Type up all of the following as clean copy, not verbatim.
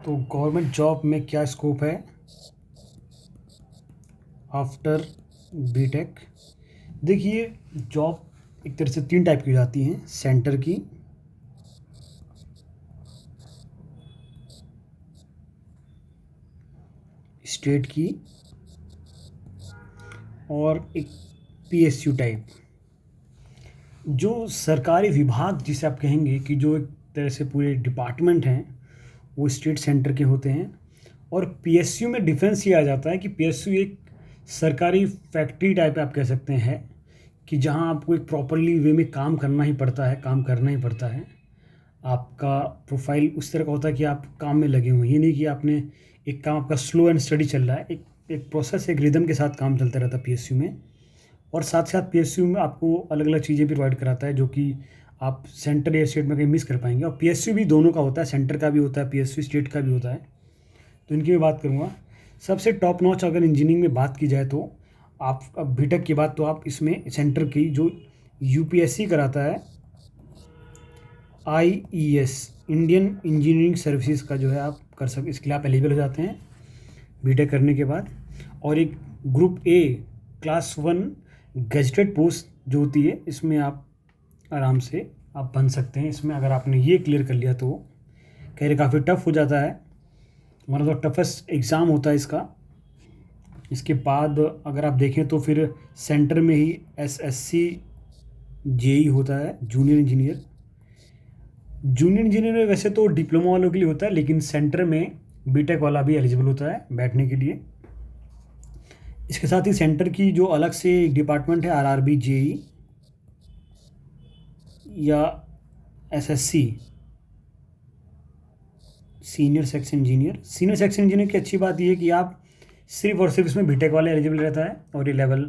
तो government job में क्या स्कोप है आफ्टर बीटेक? देखिए, जॉब एक तरह से 3 टाइप की हो जाती हैं, सेंटर की, स्टेट की और एक पीएसयू टाइप। जो सरकारी विभाग जिसे आप कहेंगे कि जो एक तरह से पूरे डिपार्टमेंट हैं, वो स्टेट सेंटर के होते हैं। और पीएसयू में डिफरेंस ये आ जाता है कि पीएसयू एक सरकारी फैक्ट्री टाइप आप कह सकते हैं, कि जहां आपको एक प्रॉपरली वे में काम करना ही पड़ता है, काम करना ही पड़ता है। आपका प्रोफाइल उस तरह का होता है कि आप काम में लगे हुए हैं, ये नहीं कि आपने एक काम आपका स्लो एंड स्टडी चल रहा है। एक एक प्रोसेस, एक रिदम के साथ काम चलता रहता है पीएसयू में। और साथ साथ पीएसयू में आपको अलग अलग चीज़ें भी प्रोवाइड कराता है, जो कि आप सेंटर या स्टेट में कहीं मिस कर पाएंगे। और पीएसयू भी दोनों का होता है, सेंटर का भी होता है, पीएसयू स्टेट का भी होता है। तो इनकी मैं बात करूँगा। सबसे टॉप नॉच अगर इंजीनियरिंग में बात की जाए तो आप अब बीटेक के बाद तो आप इसमें सेंटर की जो यूपीएससी कराता है, आईईएस, इंडियन इंजीनियरिंग सर्विसेज का जो है आप कर सकते, इसके लिए आप एलिजिबल हो जाते हैं बीटेक करने के बाद। और एक group A class 1 gazetted post जो होती है, इसमें आप आराम से आप बन सकते हैं। इसमें अगर आपने ये क्लियर कर लिया तो कह रहे काफ़ी टफ हो जाता है, one of the toughest exam होता है इसका। इसके बाद अगर आप देखें तो फिर सेंटर में ही एसएससी जेई होता है, जूनियर इंजीनियर। जूनियर इंजीनियर में वैसे तो डिप्लोमा वालों के लिए होता है, लेकिन सेंटर में बीटेक वाला भी एलिजिबल होता है बैठने के लिए। इसके साथ ही सेंटर की जो अलग से एक डिपार्टमेंट है, आरआरबी जेई या SSC, senior section engineer. Senior section engineer की अच्छी बात यह है कि आप सिर्फ और सिर्फ इसमें बीटेक वाले एलिजिबल रहता है, और ये लेवल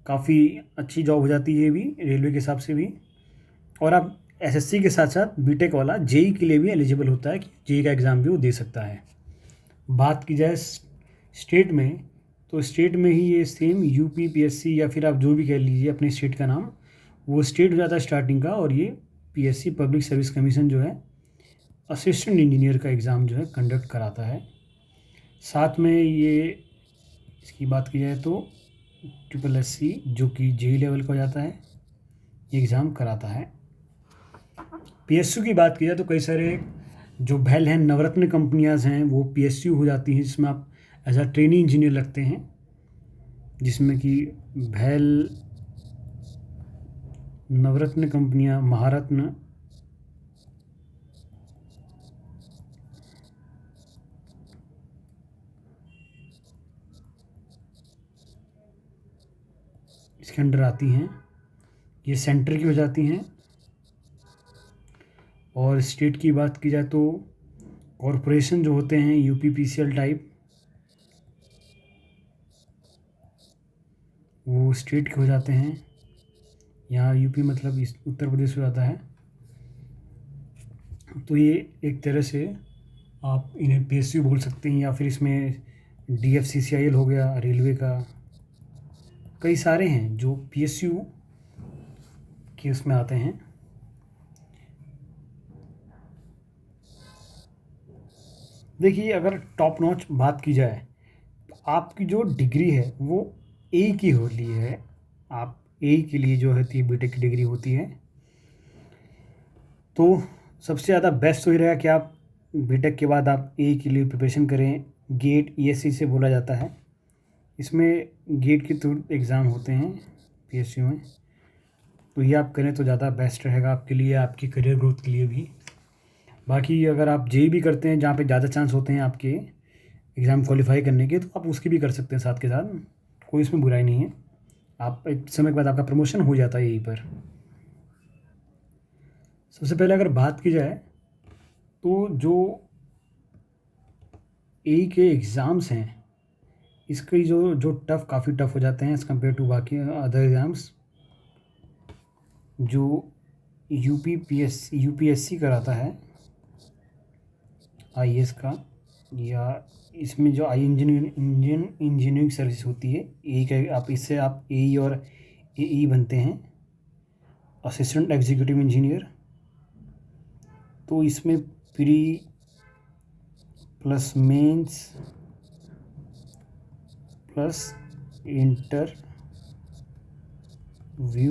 काफ़ी अच्छी जॉब हो जाती है ये भी, रेलवे के हिसाब से भी। और आप एसएससी के साथ साथ बीटेक वाला जेई के लिए भी एलिजिबल होता है, कि जेई का एग्ज़ाम भी वो दे सकता है। बात की जाए स्टेट में, तो स्टेट में ही ये सेम यूपी पीएससी या फिर आप जो भी कह लीजिए अपने स्टेट का नाम, वो स्टेट हो जाता है स्टार्टिंग का। और ये पीएससी पब्लिक सर्विस कमीशन जो है असिस्टेंट इंजीनियर का एग्ज़ाम जो है कंडक्ट कराता है। साथ में ये इसकी बात की जाए तो ट्रिपल एससी जो कि जेई लेवल का हो जाता है, ये एग्ज़ाम कराता है। पीएसयू की बात की जाए तो कई सारे जो भेल हैं, नवरत्न कंपनियां हैं, वो पीएसयू हो जाती हैं, जिसमें आप एज अ ट्रेनी इंजीनियर लगते हैं, जिसमें कि भेल, नवरत्न कंपनियां, महारत्न, इसके अंडर आती हैं। ये सेंटर की हो जाती हैं। और स्टेट की बात की जाए तो कॉरपोरेशन जो होते हैं यूपीपीसीएल टाइप, वो स्टेट के हो जाते हैं। यहाँ यूपी मतलब इस उत्तर प्रदेश हो जाता है। तो ये एक तरह से आप इन्हें पीएसयू बोल सकते हैं, या फिर इसमें डीएफसीसीआईएल हो गया रेलवे का। कई सारे हैं जो पीएसयू के उसमें आते हैं। देखिए, अगर टॉप नॉच बात की जाए तो आपकी जो डिग्री है वो ए की होती है। आप ए के लिए जो होती है बीटेक की डिग्री होती है, तो सबसे ज़्यादा बेस्ट तो ये रहेगा कि आप बीटेक के बाद आप ए के लिए प्रिपरेशन करें। गेट ईएससी से बोला जाता है। इसमें गेट के थ्रू एग्ज़ाम होते हैं पीएसयू में, तो ये आप करें तो ज़्यादा बेस्ट रहेगा आपके लिए, आपकी करियर ग्रोथ के लिए भी। बाकी अगर आप जेई भी करते हैं, जहाँ पे ज़्यादा चांस होते हैं आपके एग्ज़ाम क्वालिफाई करने के, तो आप उसकी भी कर सकते हैं साथ के साथ, कोई इसमें बुराई नहीं है। आप एक समय के बाद आपका प्रमोशन हो जाता है यहीं पर। सबसे पहले अगर बात की जाए तो जो ए के एग्ज़ाम्स हैं, इसके जो जो टफ़ काफ़ी टफ़ हो जाते हैं एज़ कम्पेयर टू बाकी अदर एग्ज़ाम्स। जो यूपीएससी कराता है आईएएस का, या इसमें जो इंडियन इंजीनियरिंग सर्विस होती है, ए का, आप इससे आप एई और एई बनते हैं, असिस्टेंट एग्जीक्यूटिव इंजीनियर। तो इसमें pre plus mains plus interview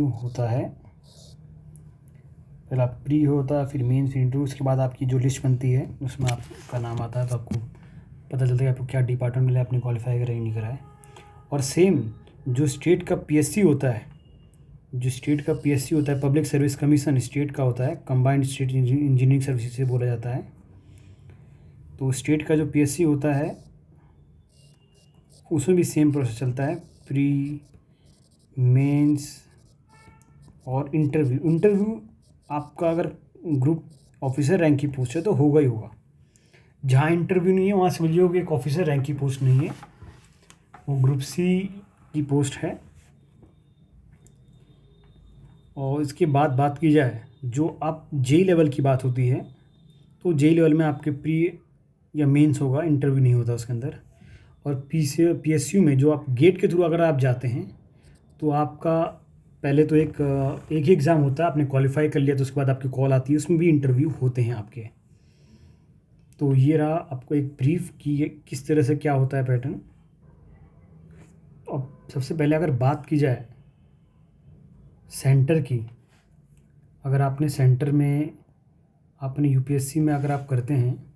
होता है। पहला प्री होता है, फिर मेंस, फिर इंटरव्यू। उसके बाद आपकी जो लिस्ट बनती है उसमें आपका नाम आता है, तो आपको पता चलता है आपको क्या डिपार्टमेंट मिला, आपने क्वालिफाई करा नहीं करा है। और सेम जो स्टेट का पीएससी होता है, पब्लिक सर्विस कमीशन स्टेट का होता है, कंबाइंड स्टेट इंजीनियरिंग सर्विसेज से बोला जाता है। तो स्टेट का जो पीएससी होता है उसमें भी सेम प्रोसेस चलता है, प्री, मेंस और इंटरव्यू आपका अगर ग्रुप ऑफिसर रैंक की पोस्ट है तो होगा ही होगा। जहाँ इंटरव्यू नहीं है वहाँ समझिए कि एक ऑफिसर रैंक की पोस्ट नहीं है, वो ग्रुप सी की पोस्ट है। और इसके बाद बात की जाए जो आप जेई लेवल की बात होती है, तो जेई लेवल में आपके प्री या मेंस होगा, इंटरव्यू नहीं होता उसके अंदर। और पीएसयू में जो आप गेट के थ्रू अगर आप जाते हैं तो आपका पहले तो एक ही एग्ज़ाम होता है, आपने क्वालिफाई कर लिया तो उसके बाद आपकी कॉल आती है, उसमें भी इंटरव्यू होते हैं आपके। तो ये रहा आपको एक ब्रीफ कि ये किस तरह से क्या होता है पैटर्न। अब सबसे पहले अगर बात की जाए सेंटर की, अगर आपने सेंटर में आपने यूपीएससी में अगर आप करते हैं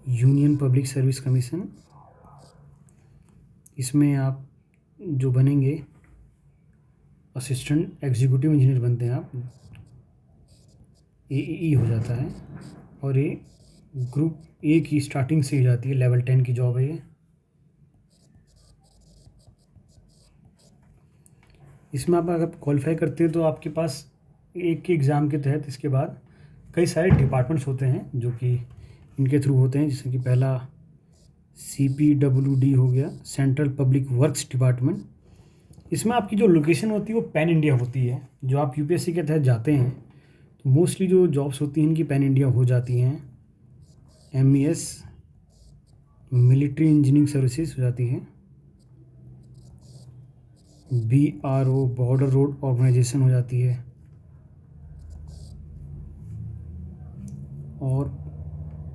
यूनियन पब्लिक सर्विस कमीशन, इसमें आप जो बनेंगे असिस्टेंट एग्जीक्यूटिव इंजीनियर बनते हैं आप, AEE हो जाता है। और ये ग्रुप ए की स्टार्टिंग से हो जाती है, लेवल 10 की जॉब है ये। इसमें आप अगर क्वालिफाई करते हैं तो आपके पास एक के एग्ज़ाम के तहत इसके बाद कई सारे डिपार्टमेंट्स होते हैं जो कि इनके थ्रू होते हैं, जैसे कि पहला CPWD हो गया, सेंट्रल पब्लिक वर्क्स डिपार्टमेंट। इसमें आपकी जो लोकेशन होती है वो पैन इंडिया होती है। जो आप यूपीएससी के तहत जाते हैं तो मोस्टली जो जॉब्स होती हैं इनकी पैन इंडिया हो जाती हैं। MES मिलिट्री इंजीनियरिंग सर्विसेज हो जाती है, BRO बॉर्डर रोड ऑर्गेनाइजेशन हो जाती है,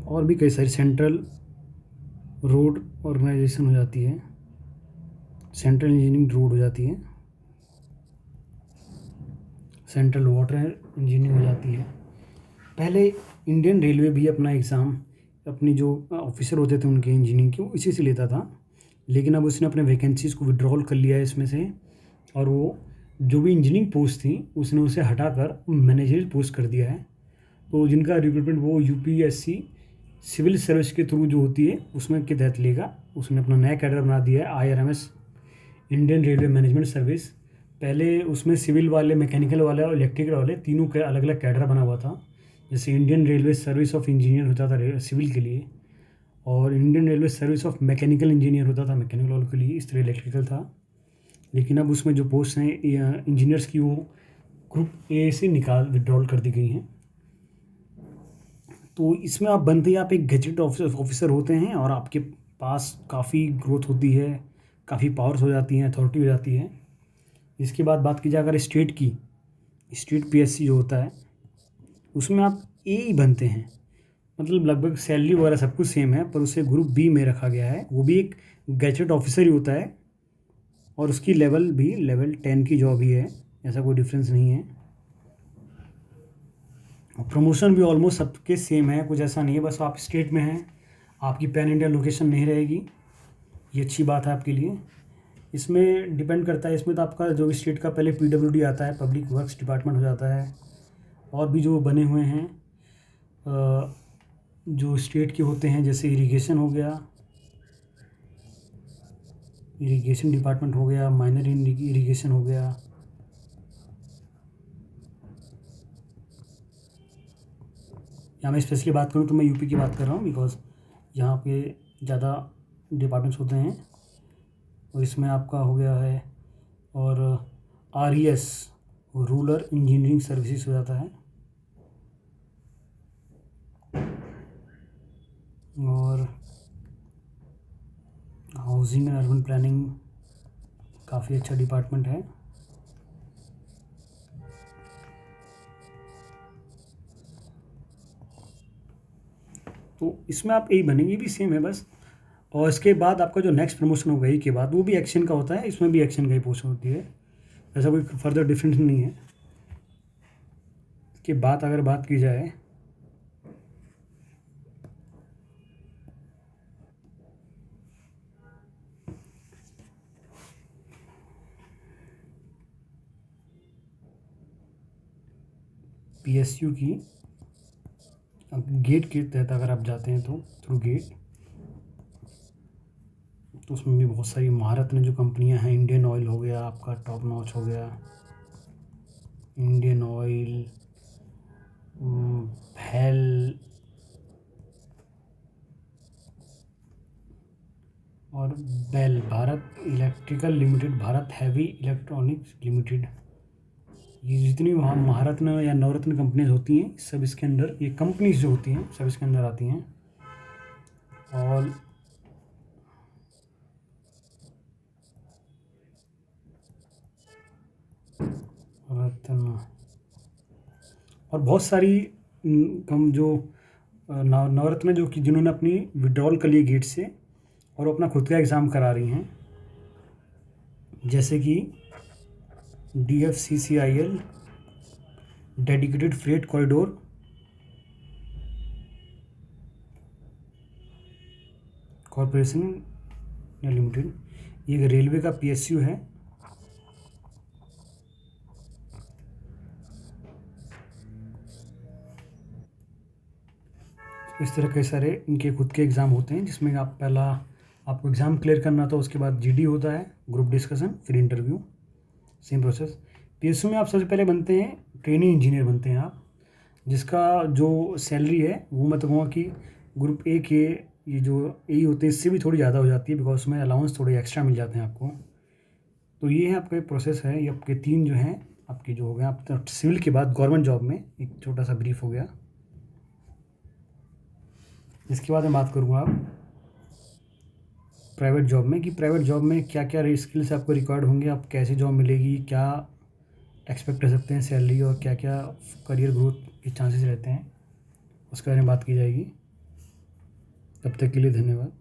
और भी कई सारी सेंट्रल रोड ऑर्गेनाइजेशन हो जाती है, सेंट्रल इंजीनियरिंग रोड हो जाती है, सेंट्रल वाटर इंजीनियरिंग हो जाती है। पहले इंडियन रेलवे भी अपना एग्ज़ाम अपनी जो ऑफिसर होते थे उनके इंजीनियरिंग के, वो इसी से लेता था, लेकिन अब उसने अपने वैकेंसीज़ को विड्रॉल कर लिया है इसमें से, और वो जो भी इंजीनियरिंग पोस्ट थी उसने उसे हटाकर मैनेजर पोस्ट कर दिया है। तो जिनका रिक्रूटमेंट वो यूपीएससी सिविल सर्विस के थ्रू जो होती है उसमें के तहत लेगा, उसने अपना नया कैडर बना दिया है, IRMS Indian railway management service. पहले उसमें सिविल वाले, मैकेनिकल वाले और इलेक्ट्रिकल वाले तीनों के अलग अलग कैडर बना हुआ था। जैसे Indian railway service of engineer होता था सिविल के लिए, और Indian railway service of mechanical engineer होता था मैकेनिकल वालों के लिए, इस तरह इलेक्ट्रिकल था। लेकिन अब उसमें जो पोस्ट हैं इंजीनियर्स की वो ग्रुप ए से विड्रॉल कर दी गई हैं। तो इसमें आप बनते ही आप एक गैजेट ऑफिसर होते हैं और आपके पास काफ़ी ग्रोथ होती है, काफ़ी पावर्स हो जाती हैं, अथॉरिटी हो जाती है। इसके बाद बात की जाए अगर स्टेट की, स्टेट पीएससी जो होता है उसमें आप AE बनते हैं, मतलब लगभग सैलरी वगैरह सब कुछ सेम है, पर उसे ग्रुप B में रखा गया है। वो भी एक गैजेट ऑफिसर ही होता है और उसकी लेवल भी लेवल 10 की जॉब ही है, ऐसा कोई डिफरेंस नहीं है। प्रमोशन भी ऑलमोस्ट सबके सेम है, कुछ ऐसा नहीं है, बस आप स्टेट में हैं, आपकी पैन इंडिया लोकेशन नहीं रहेगी, ये अच्छी बात है आपके लिए। इसमें डिपेंड करता है, इसमें तो आपका जो भी स्टेट का पहले PWD आता है, पब्लिक वर्क्स डिपार्टमेंट हो जाता है, और भी जो बने हुए हैं जो स्टेट के होते हैं, जैसे इरिगेशन हो गया, इरिगेशन डिपार्टमेंट हो गया, माइनर इरिगेशन हो गया, यहाँ मैं स्पेशली बात करूँ तो मैं यूपी की बात कर रहा हूँ, बिकॉज यहाँ पे ज़्यादा डिपार्टमेंट्स होते हैं। और इसमें आपका हो गया है, और RES रूरल इंजीनियरिंग सर्विसेज हो जाता है, और हाउसिंग एंड अर्बन प्लानिंग काफ़ी अच्छा डिपार्टमेंट है। तो इसमें आप यही बनेंगे, भी सेम है बस। और इसके बाद आपका जो नेक्स्ट प्रमोशन होगा यही के बाद, वो भी एक्शन का होता है, इसमें भी एक्शन का ही पोस्ट होती है, ऐसा कोई फर्दर डिफरेंस नहीं है। इसके बाद अगर बात की जाए PSU की, गेट के तहत अगर आप जाते हैं तो थ्रू गेट, तो उसमें भी बहुत सारी महारत में जो कंपनियां हैं, इंडियन ऑयल हो गया आपका, टॉप नॉच हो गया, इंडियन ऑयल, भेल और BEL, Bharat electrical limited, Bharat heavy electronics limited, ये जितनी वहाँ महारत्न या नवरत्न कंपनीज होती हैं सब इसके अंदर, ये कंपनीज जो होती हैं सब इसके अंदर आती हैं। और रत्न और बहुत सारी कम जो नवरत्न जो कि जिन्होंने अपनी विड्रॉल कर ली गेट से और अपना खुद का एग्ज़ाम करा रही हैं, जैसे कि DFCCIL, dedicated freight corridor corporation limited, ये रेलवे का PSU है। इस तरह के सारे इनके खुद के एग्ज़ाम होते हैं, जिसमें आप पहला आपको एग्ज़ाम क्लियर करना था, उसके बाद GD होता है, ग्रुप डिस्कशन, फिर इंटरव्यू, सेम प्रोसेस। PSU में आप सबसे पहले बनते हैं ट्रेनिंग इंजीनियर बनते हैं आप, जिसका जो सैलरी है वो मैं तो कहूँगा कि ग्रुप A के ये जो A होते हैं इससे भी थोड़ी ज़्यादा हो जाती है, बिकॉज उसमें अलाउंस थोड़े एक्स्ट्रा मिल जाते हैं आपको। तो ये है आपका प्रोसेस है, ये आपके 3 जो हैं आपके जो हो गए, आप सिविल के बाद गवर्नमेंट जॉब में एक छोटा सा ब्रीफ हो गया। इसके बाद मैं बात करूँगा आप प्राइवेट जॉब में, कि प्राइवेट जॉब में क्या क्या स्किल्स आपको रिक्वायर्ड होंगे, आप कैसे जॉब मिलेगी, क्या एक्सपेक्ट कर सकते हैं सैलरी, और क्या क्या करियर ग्रोथ के चांसेस रहते हैं, उसके बारे में बात की जाएगी। तब तक के लिए धन्यवाद।